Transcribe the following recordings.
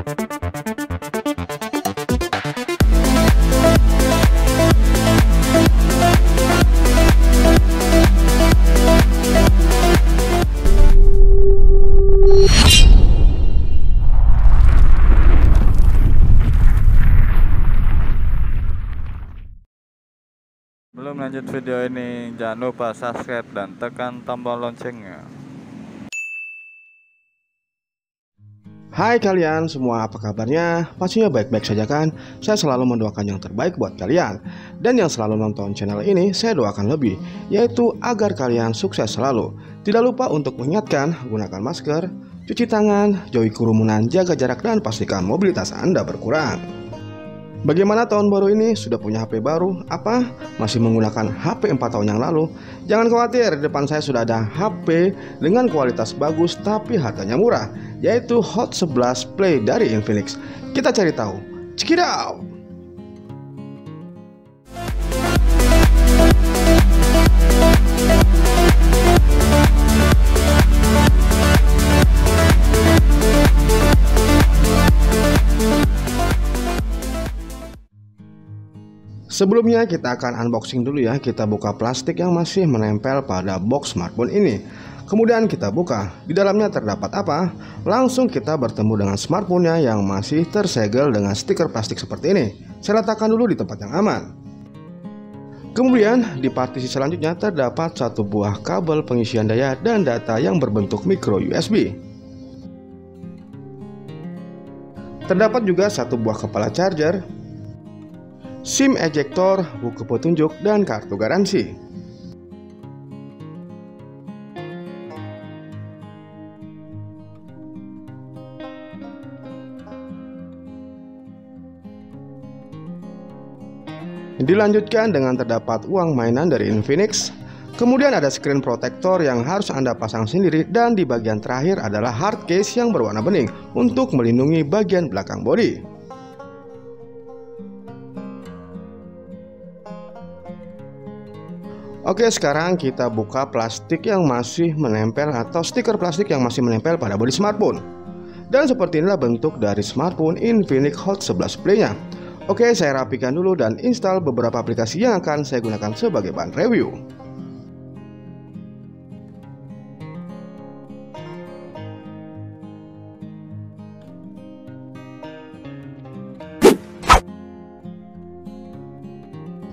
Sebelum lanjut video ini, jangan lupa subscribe dan tekan tombol loncengnya. Hai kalian semua, apa kabarnya? Pastinya baik-baik saja kan? Saya selalu mendoakan yang terbaik buat kalian. Dan yang selalu nonton channel ini, saya doakan lebih, yaitu agar kalian sukses selalu. Tidak lupa untuk mengingatkan, gunakan masker, cuci tangan, jauhi kerumunan, jaga jarak, dan pastikan mobilitas Anda berkurang. Bagaimana tahun baru ini? Sudah punya HP baru? Apa? Masih menggunakan HP 4 tahun yang lalu? Jangan khawatir, di depan saya sudah ada HP dengan kualitas bagus tapi harganya murah, yaitu Hot 11 Play dari Infinix. Kita cari tahu. Check it out! Sebelumnya kita akan unboxing dulu ya. Kita buka plastik yang masih menempel pada box smartphone ini. Kemudian kita buka. Di dalamnya terdapat apa? Langsung kita bertemu dengan smartphone-nya yang masih tersegel dengan stiker plastik seperti ini. Saya letakkan dulu di tempat yang aman. Kemudian di partisi selanjutnya terdapat satu buah kabel pengisian daya dan data yang berbentuk micro USB. Terdapat juga satu buah kepala charger, SIM ejector, buku petunjuk, dan kartu garansi. Dilanjutkan dengan terdapat uang mainan dari Infinix. Kemudian ada screen protector yang harus Anda pasang sendiri, dan di bagian terakhir adalah hard case yang berwarna bening untuk melindungi bagian belakang bodi. Oke, sekarang kita buka plastik yang masih menempel atau stiker plastik yang masih menempel pada bodi smartphone. Dan seperti inilah bentuk dari smartphone Infinix Hot 11 Play-nya. Oke, saya rapikan dulu dan install beberapa aplikasi yang akan saya gunakan sebagai bahan review.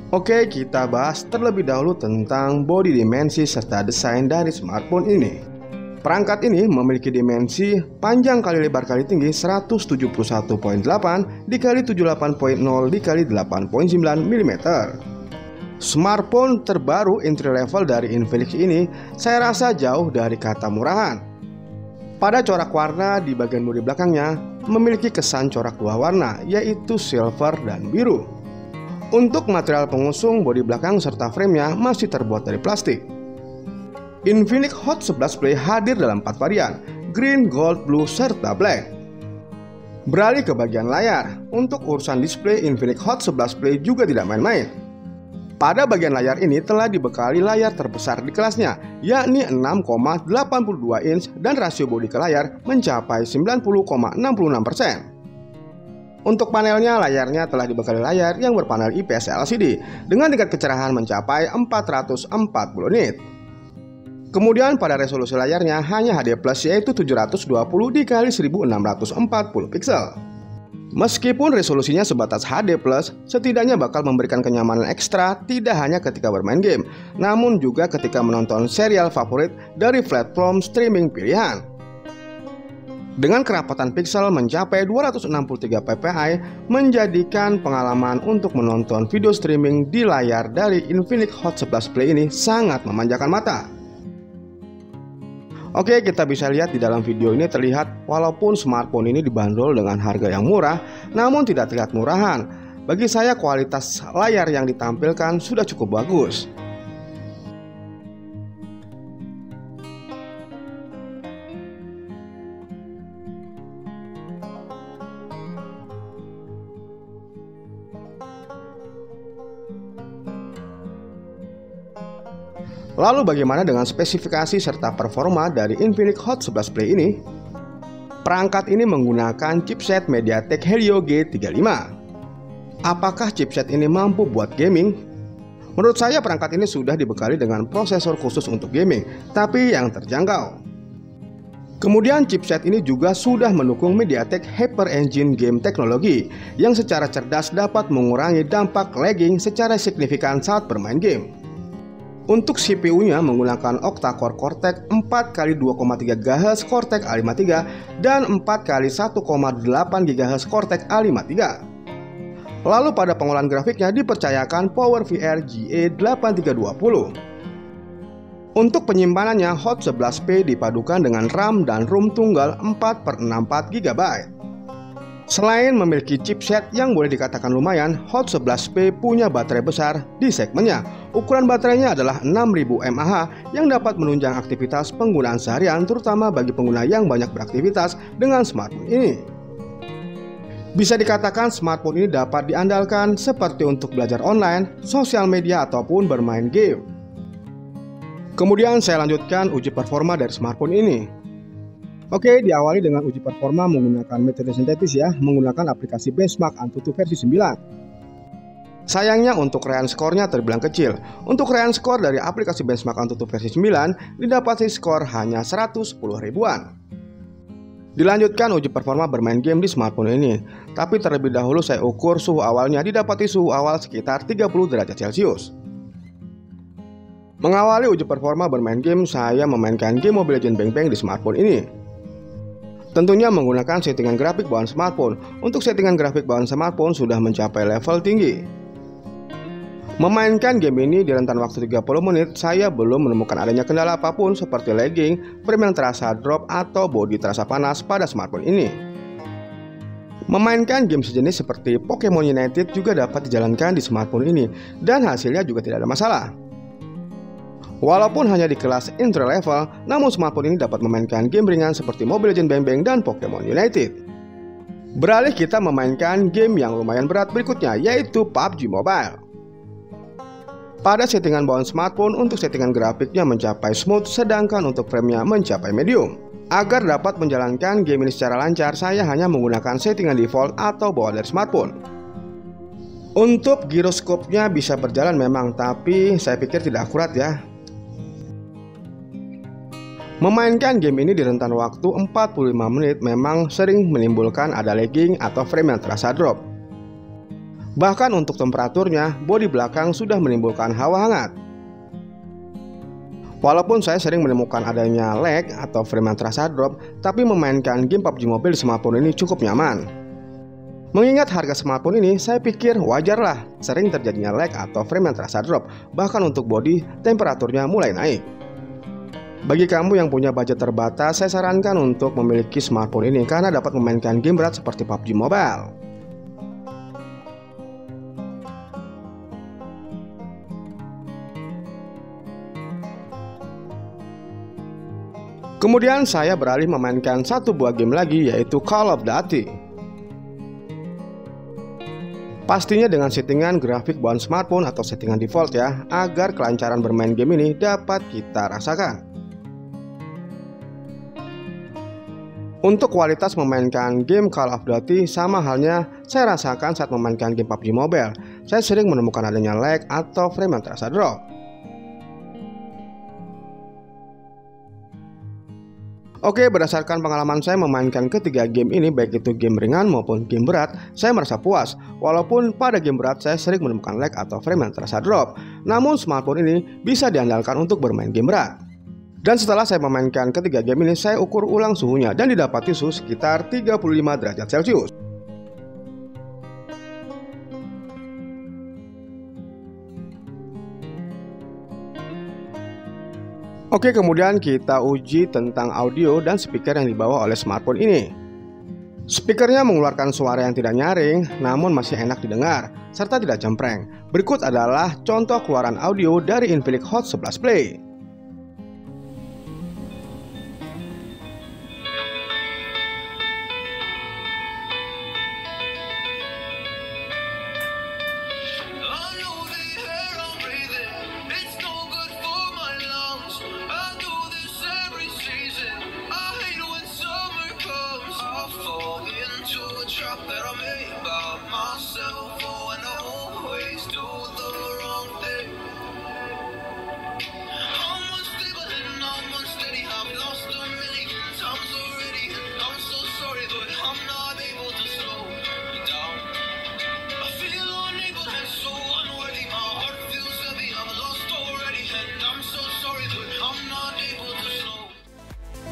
Oke, kita bahas terlebih dahulu tentang bodi dimensi serta desain dari smartphone ini. Perangkat ini memiliki dimensi panjang kali lebar kali tinggi 171.8 dikali 78.0 dikali 8.9 mm. Smartphone terbaru entry level dari Infinix ini saya rasa jauh dari kata murahan. Pada corak warna di bagian bodi belakangnya memiliki kesan corak dua warna, yaitu silver dan biru. Untuk material pengusung bodi belakang serta framenya masih terbuat dari plastik. Infinix Hot 11 Play hadir dalam 4 varian, green, gold, blue, serta black. Beralih ke bagian layar, untuk urusan display Infinix Hot 11 Play juga tidak main-main. Pada bagian layar ini telah dibekali layar terbesar di kelasnya, yakni 6,82 inch dan rasio bodi ke layar mencapai 90,66%. Untuk panelnya, layarnya telah dibekali layar yang berpanel IPS LCD dengan tingkat kecerahan mencapai 440 nit. Kemudian pada resolusi layarnya hanya HD+, yaitu 720 dikali 1640 pixel. Meskipun resolusinya sebatas HD+, setidaknya bakal memberikan kenyamanan ekstra tidak hanya ketika bermain game, namun juga ketika menonton serial favorit dari platform streaming pilihan. Dengan kerapatan pixel mencapai 263 ppi, menjadikan pengalaman untuk menonton video streaming di layar dari Infinix Hot 11 Play ini sangat memanjakan mata. Oke, kita bisa lihat di dalam video ini terlihat walaupun smartphone ini dibanderol dengan harga yang murah, namun tidak terlihat murahan. Bagi saya kualitas layar yang ditampilkan sudah cukup bagus. Lalu bagaimana dengan spesifikasi serta performa dari Infinix Hot 11 Play ini? Perangkat ini menggunakan chipset MediaTek Helio G35. Apakah chipset ini mampu buat gaming? Menurut saya perangkat ini sudah dibekali dengan prosesor khusus untuk gaming, tapi yang terjangkau. Kemudian chipset ini juga sudah mendukung MediaTek Hyper Engine Game Technology yang secara cerdas dapat mengurangi dampak lagging secara signifikan saat bermain game. Untuk CPU-nya menggunakan octa-core Cortex 4x2,3 GHz Cortex A53 dan 4x1,8 GHz Cortex A53. Lalu pada pengolahan grafiknya dipercayakan PowerVR GA8320. Untuk penyimpanannya Hot 11P dipadukan dengan RAM dan ROM tunggal 4/64 GB. Selain memiliki chipset yang boleh dikatakan lumayan, Hot 11P punya baterai besar di segmennya. Ukuran baterainya adalah 6000 mAh yang dapat menunjang aktivitas penggunaan seharian, terutama bagi pengguna yang banyak beraktivitas dengan smartphone ini. Bisa dikatakan smartphone ini dapat diandalkan seperti untuk belajar online, sosial media, ataupun bermain game. Kemudian saya lanjutkan uji performa dari smartphone ini. Oke, diawali dengan uji performa menggunakan metode sintetis ya, menggunakan aplikasi Benchmark Antutu versi 9. Sayangnya untuk raihan skornya terbilang kecil. Untuk raihan skor dari aplikasi Benchmark Antutu versi 9 didapati skor hanya 110 ribuan. Dilanjutkan uji performa bermain game di smartphone ini. Tapi terlebih dahulu saya ukur suhu awalnya, didapati suhu awal sekitar 30 derajat Celcius. Mengawali uji performa bermain game, saya memainkan game Mobile Legends Bang Bang di smartphone ini. Tentunya menggunakan settingan grafik bawaan smartphone. Untuk settingan grafik bawaan smartphone sudah mencapai level tinggi. Memainkan game ini di rentan waktu 30 menit, saya belum menemukan adanya kendala apapun seperti lagging, frame yang terasa drop, atau bodi terasa panas pada smartphone ini. Memainkan game sejenis seperti Pokemon United juga dapat dijalankan di smartphone ini, dan hasilnya juga tidak ada masalah. Walaupun hanya di kelas entry level, namun smartphone ini dapat memainkan game ringan seperti Mobile Legends Bang Bang dan Pokemon United. Beralih kita memainkan game yang lumayan berat berikutnya, yaitu PUBG Mobile. Pada settingan bawaan smartphone, untuk settingan grafiknya mencapai smooth, sedangkan untuk framenya mencapai medium. Agar dapat menjalankan game ini secara lancar, saya hanya menggunakan settingan default atau bawaan dari smartphone. Untuk giroskopnya bisa berjalan memang, tapi saya pikir tidak akurat ya. Memainkan game ini di rentan waktu 45 menit memang sering menimbulkan ada lagging atau frame yang terasa drop. Bahkan untuk temperaturnya, bodi belakang sudah menimbulkan hawa hangat. Walaupun saya sering menemukan adanya lag atau frame yang terasa drop, tapi memainkan game PUBG Mobile di smartphone ini cukup nyaman. Mengingat harga smartphone ini, saya pikir wajarlah sering terjadinya lag atau frame yang terasa drop. Bahkan untuk bodi, temperaturnya mulai naik. Bagi kamu yang punya budget terbatas, saya sarankan untuk memiliki smartphone ini karena dapat memainkan game berat seperti PUBG Mobile. Kemudian saya beralih memainkan satu buah game lagi, yaitu Call of Duty. Pastinya dengan settingan grafik bawaan smartphone atau settingan default ya, agar kelancaran bermain game ini dapat kita rasakan. Untuk kualitas memainkan game Call of Duty sama halnya saya rasakan saat memainkan game PUBG Mobile. Saya sering menemukan adanya lag atau frame yang terasa drop. Oke, berdasarkan pengalaman saya memainkan ketiga game ini, baik itu game ringan maupun game berat, saya merasa puas. Walaupun pada game berat saya sering menemukan lag atau frame yang terasa drop, namun smartphone ini bisa diandalkan untuk bermain game berat. Dan setelah saya memainkan ketiga game ini, saya ukur ulang suhunya dan didapati suhu sekitar 35 derajat Celcius. Oke, kemudian kita uji tentang audio dan speaker yang dibawa oleh smartphone ini. Speakernya mengeluarkan suara yang tidak nyaring, namun masih enak didengar, serta tidak cempreng. Berikut adalah contoh keluaran audio dari Infinix Hot 11 Play. trap that I made about myself. Oh, and I always do the wrong thing. I'm unstable and I'm unsteady. I've lost a million times already, and I'm so sorry, but I'm not able to slow me down. I feel unable and so unworthy. My heart feels heavy. I'm lost already, and I'm so sorry, but I'm not able to slow.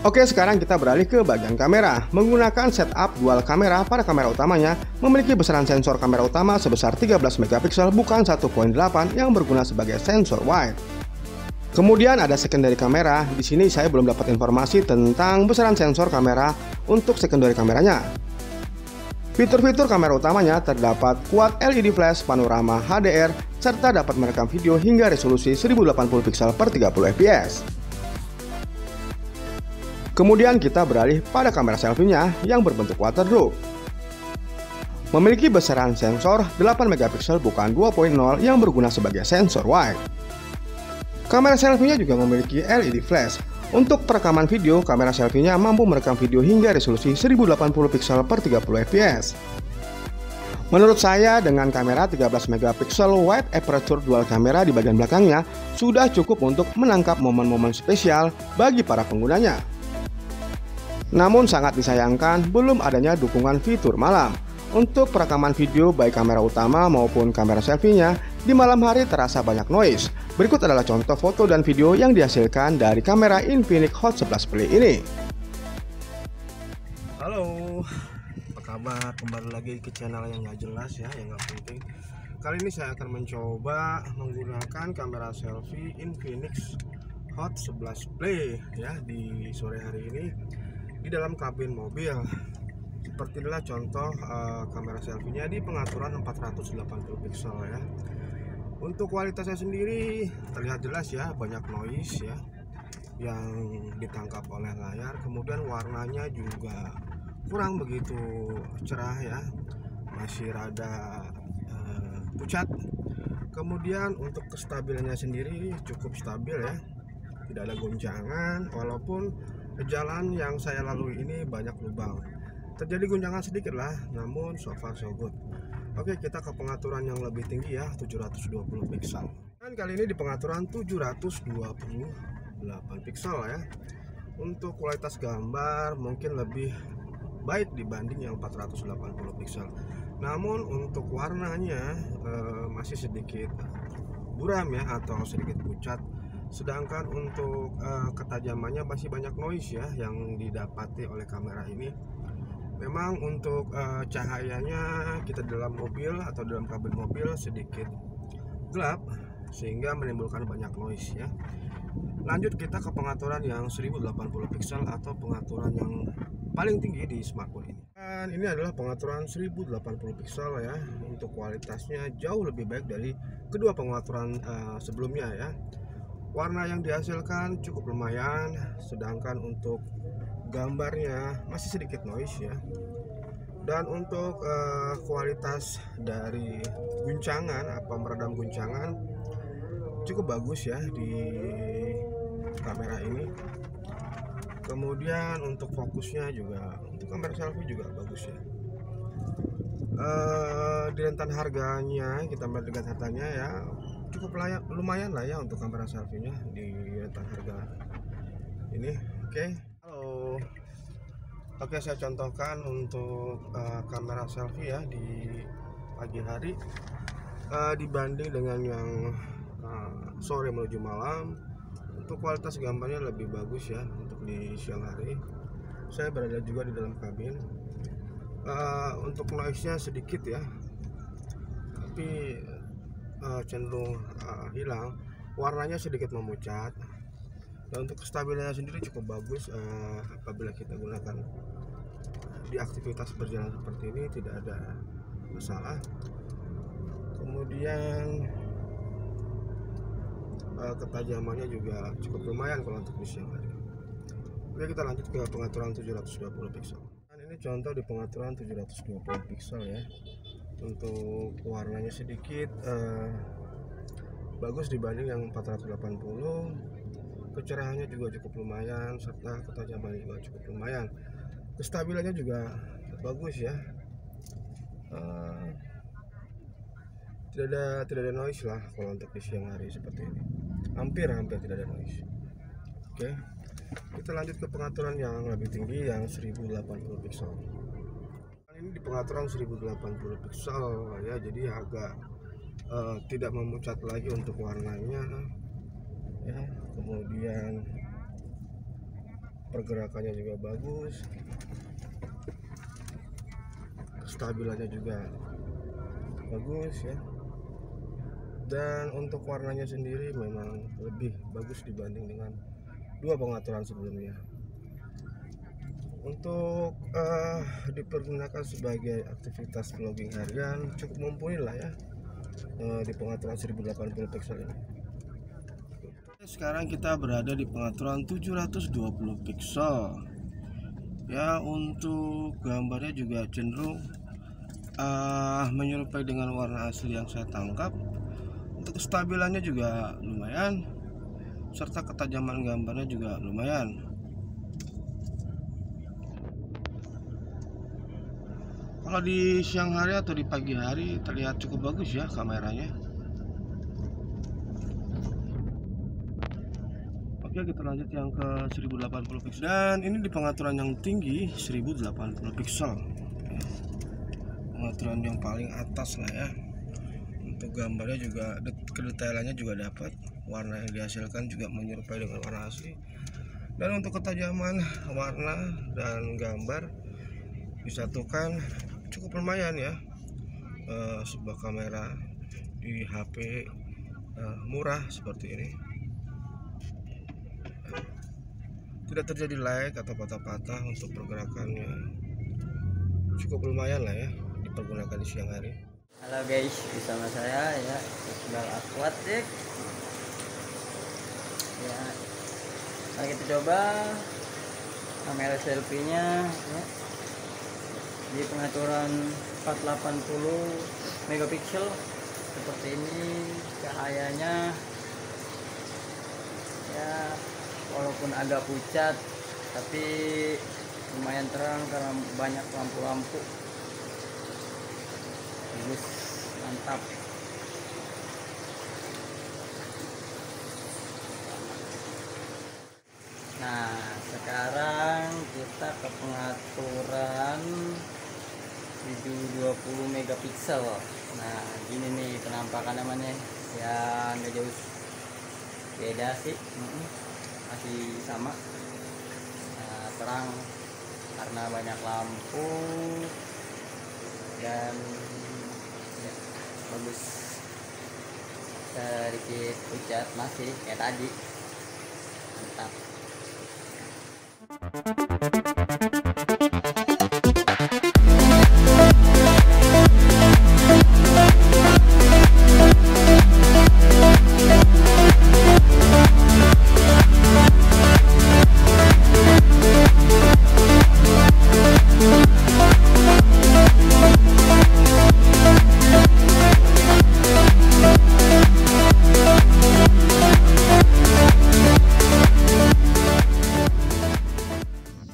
Oke, sekarang kita beralih ke bagian kamera. Menggunakan setup dual kamera, pada kamera utamanya memiliki besaran sensor kamera utama sebesar 13 megapiksel, bukan 1.8 yang berguna sebagai sensor wide. Kemudian ada secondary kamera. Di sini saya belum dapat informasi tentang besaran sensor kamera untuk secondary kameranya. Fitur-fitur kamera utamanya terdapat quad LED flash, panorama HDR, serta dapat merekam video hingga resolusi 1080 pixel per 30 fps. Kemudian kita beralih pada kamera selfie-nya yang berbentuk waterproof. Memiliki besaran sensor 8 megapiksel bukan 2.0 yang berguna sebagai sensor wide. Kamera selfie-nya juga memiliki LED flash. Untuk perekaman video, kamera selfie-nya mampu merekam video hingga resolusi 1080 pixel per 30 fps. Menurut saya, dengan kamera 13 megapiksel wide aperture dual kamera di bagian belakangnya sudah cukup untuk menangkap momen-momen spesial bagi para penggunanya. Namun sangat disayangkan belum adanya dukungan fitur malam. Untuk perekaman video baik kamera utama maupun kamera selfie-nya di malam hari terasa banyak noise. Berikut adalah contoh foto dan video yang dihasilkan dari kamera Infinix Hot 11 Play ini. Halo, apa kabar? Kembali lagi ke channel yang gak jelas ya, yang gak penting. Kali ini saya akan mencoba menggunakan kamera selfie Infinix Hot 11 Play ya di sore hari ini di dalam kabin mobil. Seperti inilah contoh kamera selfie-nya di pengaturan 480 pixel ya. Untuk kualitasnya sendiri terlihat jelas ya, banyak noise ya yang ditangkap oleh layar. Kemudian warnanya juga kurang begitu cerah ya, masih rada pucat. Kemudian untuk kestabilannya sendiri cukup stabil ya, tidak ada goncangan, walaupun jalan yang saya lalui ini banyak lubang. Terjadi guncangan sedikit lah, namun so far so good. Oke, kita ke pengaturan yang lebih tinggi ya, 720 pixel. Dan kali ini di pengaturan 728 pixel ya. Untuk kualitas gambar mungkin lebih baik dibanding yang 480 pixel. Namun untuk warnanya masih sedikit buram ya, atau sedikit pucat. Sedangkan untuk ketajamannya masih banyak noise ya yang didapati oleh kamera ini. Memang untuk cahayanya kita dalam mobil atau dalam kabin mobil sedikit gelap sehingga menimbulkan banyak noise ya. Lanjut kita ke pengaturan yang 1080 pixel atau pengaturan yang paling tinggi di smartphone ini. Dan ini adalah pengaturan 1080 pixel ya. Untuk kualitasnya jauh lebih baik dari kedua pengaturan sebelumnya ya. Warna yang dihasilkan cukup lumayan, sedangkan untuk gambarnya masih sedikit noise ya. Dan untuk kualitas dari guncangan, meredam guncangan cukup bagus ya di kamera ini. Kemudian untuk fokusnya juga, untuk kamera selfie juga bagus ya. Di rentan harganya, kita melihat dengan harganya ya cukup lumayan lah ya untuk kamera selfie-nya di rentan harga ini. Halo. Oke, saya contohkan untuk kamera selfie ya di pagi hari dibanding dengan yang sore menuju malam. Untuk kualitas gambarnya lebih bagus ya untuk di siang hari. Saya berada juga di dalam kabin. Untuk noise-nya sedikit ya, tapi cenderung hilang. Warnanya sedikit memucat. Dan untuk kestabilannya sendiri cukup bagus apabila kita gunakan di aktivitas berjalan seperti ini, tidak ada masalah. Kemudian ketajamannya juga cukup lumayan kalau untuk di siang hari. Oke, kita lanjut ke pengaturan 720 pixel. Dan ini contoh di pengaturan 720 pixel ya. Untuk warnanya sedikit bagus dibanding yang 480. Kecerahannya juga cukup lumayan, serta ketajamannya juga cukup lumayan. Kestabilannya juga bagus ya. Tidak ada noise lah kalau untuk di siang hari seperti ini. Hampir tidak ada noise. Oke, kita lanjut ke pengaturan yang lebih tinggi yang 1080 pixel. Ini di pengaturan 1080 pixel ya, jadi agak tidak memucat lagi untuk warnanya ya. Kemudian pergerakannya juga bagus, stabilannya juga bagus ya. Dan untuk warnanya sendiri memang lebih bagus dibanding dengan dua pengaturan sebelumnya. Untuk dipergunakan sebagai aktivitas vlogging harian cukup mumpuni lah ya, di pengaturan 1080 pixel ini. Sekarang kita berada di pengaturan 720 pixel ya. Untuk gambarnya juga cenderung menyerupai dengan warna asli yang saya tangkap. Untuk kestabilannya juga lumayan, serta ketajaman gambarnya juga lumayan. Kalau di siang hari atau di pagi hari terlihat cukup bagus ya kameranya. Oke, kita lanjut yang ke 1080 pixel. Dan ini di pengaturan yang tinggi 1080 pixel. Pengaturan yang paling atas lah ya. Untuk gambarnya juga kedetailannya juga dapat. Warna yang dihasilkan juga menyerupai dengan warna asli. Dan untuk ketajaman warna dan gambar disatukan cukup lumayan ya. Sebuah kamera di HP murah seperti ini. Tidak terjadi lag atau patah-patah. Untuk pergerakannya cukup lumayan lah ya dipergunakan di siang hari. Halo guys, bersama saya ya Iqbal Aquatic ya. Nah, kita coba kamera selfie-nya ya, di pengaturan 480 megapiksel seperti ini. Cahayanya ya walaupun agak pucat tapi lumayan terang karena banyak lampu-lampu. Bagus, mantap. Nah, sekarang kita ke pengaturan 720 megapiksel. Nah, gini nih penampakan namanya ya, nggak jauh beda sih, masih sama. Nah, terang karena banyak lampu dan ya, bagus. Sedikit pucat masih kayak tadi, mantap.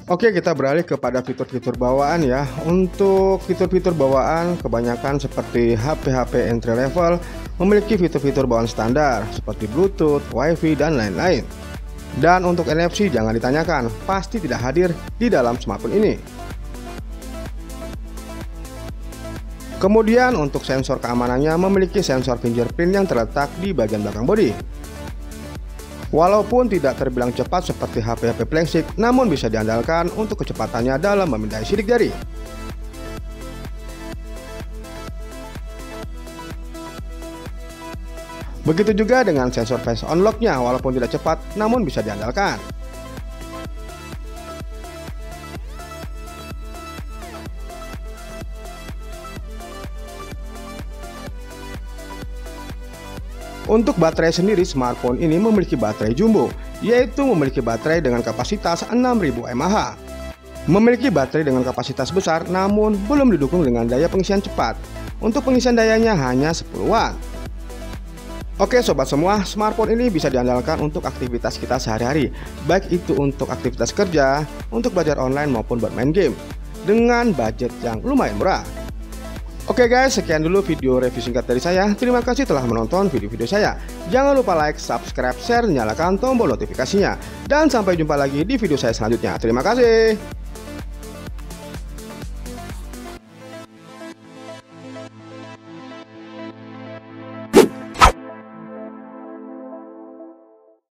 Oke, kita beralih kepada fitur-fitur bawaan ya. Untuk fitur-fitur bawaan kebanyakan seperti HP-HP entry level memiliki fitur-fitur bawaan standar seperti Bluetooth, Wi-Fi, dan lain-lain. Dan untuk NFC jangan ditanyakan, pasti tidak hadir di dalam smartphone ini. Kemudian untuk sensor keamanannya memiliki sensor fingerprint yang terletak di bagian belakang bodi. Walaupun tidak terbilang cepat seperti HP-HP flagship, namun bisa diandalkan untuk kecepatannya dalam memindai sidik jari. Begitu juga dengan sensor face unlock-nya, walaupun tidak cepat, namun bisa diandalkan. Untuk baterai sendiri, smartphone ini memiliki baterai jumbo, yaitu memiliki baterai dengan kapasitas 6000 mAh. Memiliki baterai dengan kapasitas besar, namun belum didukung dengan daya pengisian cepat. Untuk pengisian dayanya hanya 10 watt. Oke sobat semua, smartphone ini bisa diandalkan untuk aktivitas kita sehari-hari, baik itu untuk aktivitas kerja, untuk belajar online maupun buat main game, dengan budget yang lumayan murah. Oke guys, sekian dulu video review singkat dari saya. Terima kasih telah menonton video-video saya. Jangan lupa like, subscribe, share, nyalakan tombol notifikasinya. Dan sampai jumpa lagi di video saya selanjutnya. Terima kasih.